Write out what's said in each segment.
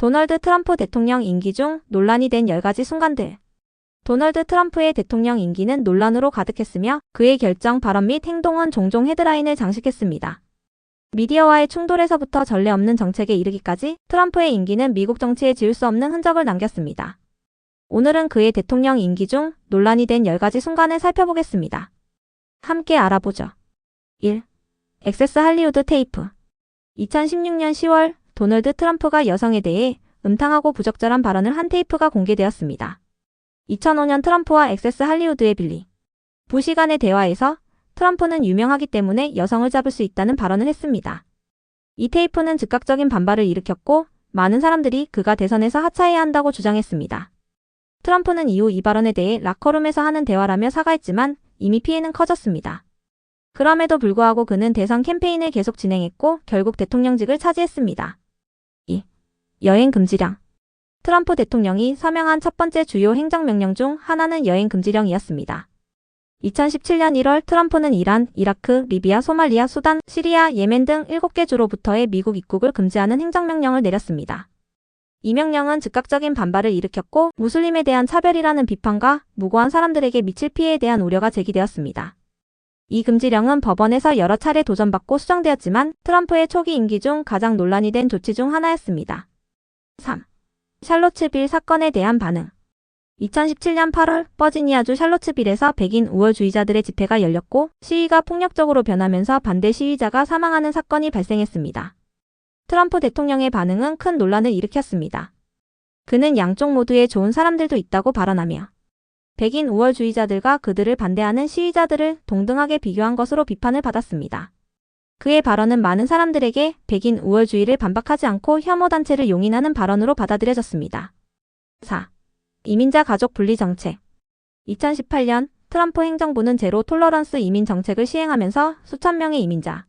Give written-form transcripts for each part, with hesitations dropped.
도널드 트럼프 대통령 임기 중 논란이 된 10가지 순간들. 도널드 트럼프의 대통령 임기는 논란으로 가득했으며 그의 결정, 발언 및 행동은 종종 헤드라인을 장식했습니다. 미디어와의 충돌에서부터 전례 없는 정책에 이르기까지 트럼프의 임기는 미국 정치에 지울 수 없는 흔적을 남겼습니다. 오늘은 그의 대통령 임기 중 논란이 된 10가지 순간을 살펴보겠습니다. 함께 알아보죠. 1. 액세스 할리우드 테이프. 2016년 10월 도널드 트럼프가 여성에 대해 음탕하고 부적절한 발언을 한 테이프가 공개되었습니다. 2005년 트럼프와 액세스 할리우드의 빌리 부시 간의 대화에서 트럼프는 유명하기 때문에 여성을 잡을 수 있다는 발언을 했습니다. 이 테이프는 즉각적인 반발을 일으켰고 많은 사람들이 그가 대선에서 하차해야 한다고 주장했습니다. 트럼프는 이후 이 발언에 대해 라커룸에서 하는 대화라며 사과했지만 이미 피해는 커졌습니다. 그럼에도 불구하고 그는 대선 캠페인을 계속 진행했고 결국 대통령직을 차지했습니다. 2. 여행 금지령. 트럼프 대통령이 서명한 첫 번째 주요 행정명령 중 하나는 여행 금지령이었습니다. 2017년 1월 트럼프는 이란, 이라크, 리비아, 소말리아, 수단, 시리아, 예멘 등 7개 주로부터의 미국 입국을 금지하는 행정명령을 내렸습니다. 이 명령은 즉각적인 반발을 일으켰고 무슬림에 대한 차별이라는 비판과 무고한 사람들에게 미칠 피해에 대한 우려가 제기되었습니다. 이 금지령은 법원에서 여러 차례 도전받고 수정되었지만 트럼프의 초기 임기 중 가장 논란이 된 조치 중 하나였습니다. 3. 샬롯츠빌 사건에 대한 반응. 2017년 8월 버지니아주 샬롯츠빌에서 백인 우월주의자들의 집회가 열렸고 시위가 폭력적으로 변하면서 반대 시위자가 사망하는 사건이 발생했습니다. 트럼프 대통령의 반응은 큰 논란을 일으켰습니다. 그는 양쪽 모두에 좋은 사람들도 있다고 발언하며 백인 우월주의자들과 그들을 반대하는 시위자들을 동등하게 비교한 것으로 비판을 받았습니다. 그의 발언은 많은 사람들에게 백인 우월주의를 반박하지 않고 혐오단체를 용인하는 발언으로 받아들여졌습니다. 4. 이민자 가족 분리 정책. 2018년 트럼프 행정부는 제로 톨러런스 이민 정책을 시행하면서 수천 명의 이민자,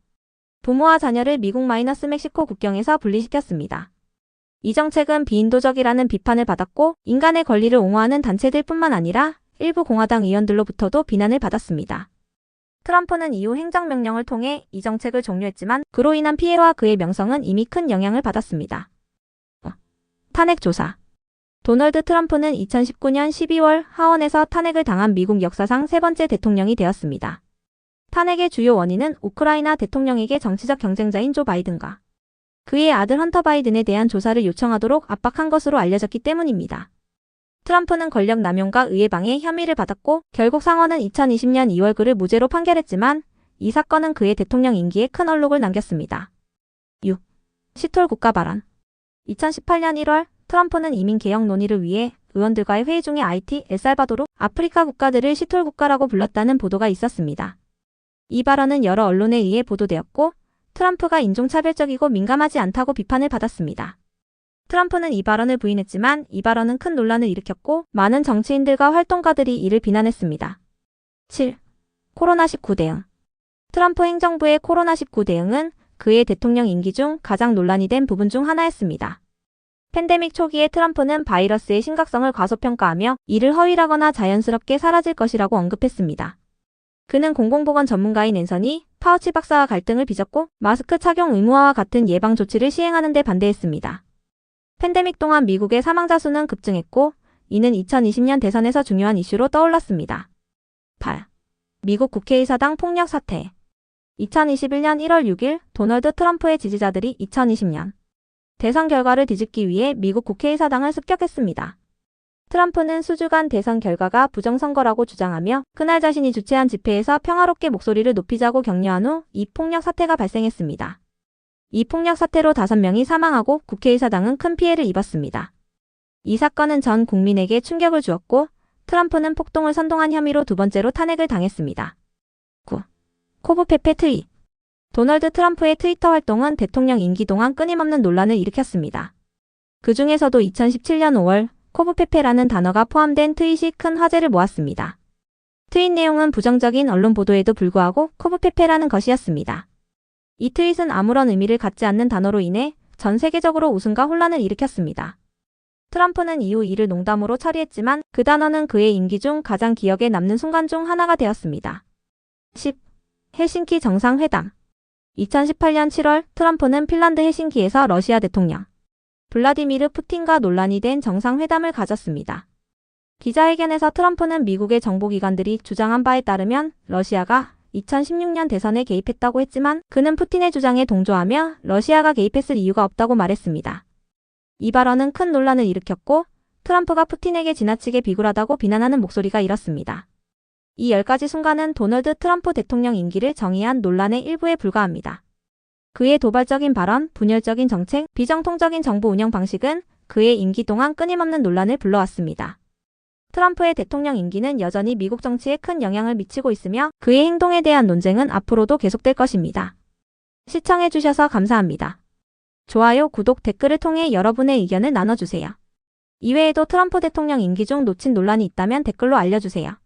부모와 자녀를 미국-멕시코 국경에서 분리시켰습니다. 이 정책은 비인도적이라는 비판을 받았고 인간의 권리를 옹호하는 단체들뿐만 아니라 일부 공화당 의원들로부터도 비난을 받았습니다. 트럼프는 이후 행정명령을 통해 이 정책을 종료했지만 그로 인한 피해와 그의 명성은 이미 큰 영향을 받았습니다. 탄핵 조사. 도널드 트럼프는 2019년 12월 하원에서 탄핵을 당한 미국 역사상 세 번째 대통령이 되었습니다. 탄핵의 주요 원인은 우크라이나 대통령에게 정치적 경쟁자인 조 바이든과 그의 아들 헌터 바이든에 대한 조사를 요청하도록 압박한 것으로 알려졌기 때문입니다. 트럼프는 권력 남용과 의회방해 혐의를 받았고 결국 상원은 2020년 2월 그를 무죄로 판결했지만 이 사건은 그의 대통령 임기에 큰 얼룩을 남겼습니다. 6. 시톨 국가 발언. 2018년 1월 트럼프는 이민 개혁 논의를 위해 의원들과의 회의 중에 하이티, 엘살바도르, 아프리카 국가들을 시톨 국가라고 불렀다는 보도가 있었습니다. 이 발언은 여러 언론에 의해 보도되었고 트럼프가 인종차별적이고 민감하지 않다고 비판을 받았습니다. 트럼프는 이 발언을 부인했지만 이 발언은 큰 논란을 일으켰고 많은 정치인들과 활동가들이 이를 비난했습니다. 7. 코로나19 대응. 트럼프 행정부의 코로나19 대응은 그의 대통령 임기 중 가장 논란이 된 부분 중 하나였습니다. 팬데믹 초기에 트럼프는 바이러스의 심각성을 과소평가하며 이를 허위라거나 자연스럽게 사라질 것이라고 언급했습니다. 그는 공공보건 전문가인 앤서니 파우치 박사와 갈등을 빚었고 마스크 착용 의무화와 같은 예방 조치를 시행하는 데 반대했습니다. 팬데믹 동안 미국의 사망자 수는 급증했고 이는 2020년 대선에서 중요한 이슈로 떠올랐습니다. 8. 미국 국회의사당 폭력 사태. 2021년 1월 6일 도널드 트럼프의 지지자들이 2020년 대선 결과를 뒤집기 위해 미국 국회의사당을 습격했습니다. 트럼프는 수주간 대선 결과가 부정선거라고 주장하며 그날 자신이 주최한 집회에서 평화롭게 목소리를 높이자고 격려한 후 이 폭력 사태가 발생했습니다. 이 폭력 사태로 5명이 사망하고 국회의사당은 큰 피해를 입었습니다. 이 사건은 전 국민에게 충격을 주었고 트럼프는 폭동을 선동한 혐의로 두 번째로 탄핵을 당했습니다. 9. 코브페페 트윗. 도널드 트럼프의 트위터 활동은 대통령 임기 동안 끊임없는 논란을 일으켰습니다. 그 중에서도 2017년 5월 코브페페라는 단어가 포함된 트윗이 큰 화제를 모았습니다. 트윗 내용은 부정적인 언론 보도에도 불구하고 코브페페라는 것이었습니다. 이 트윗은 아무런 의미를 갖지 않는 단어로 인해 전 세계적으로 웃음과 혼란을 일으켰습니다. 트럼프는 이후 이를 농담으로 처리했지만 그 단어는 그의 임기 중 가장 기억에 남는 순간 중 하나가 되었습니다. 10. 헬싱키 정상회담. 2018년 7월 트럼프는 핀란드 헬싱키에서 러시아 대통령 블라디미르 푸틴과 논란이 된 정상회담을 가졌습니다. 기자회견에서 트럼프는 미국의 정보기관들이 주장한 바에 따르면 러시아가 2016년 대선에 개입했다고 했지만 그는 푸틴의 주장에 동조하며 러시아가 개입했을 이유가 없다고 말했습니다. 이 발언은 큰 논란을 일으켰고 트럼프가 푸틴에게 지나치게 비굴하다고 비난하는 목소리가 일었습니다. 이 10가지 순간은 도널드 트럼프 대통령 임기를 정의한 논란의 일부에 불과합니다. 그의 도발적인 발언, 분열적인 정책, 비정통적인 정부 운영 방식은 그의 임기 동안 끊임없는 논란을 불러왔습니다. 트럼프의 대통령 임기는 여전히 미국 정치에 큰 영향을 미치고 있으며 그의 행동에 대한 논쟁은 앞으로도 계속될 것입니다. 시청해주셔서 감사합니다. 좋아요, 구독, 댓글을 통해 여러분의 의견을 나눠주세요. 이외에도 트럼프 대통령 임기 중 놓친 논란이 있다면 댓글로 알려주세요.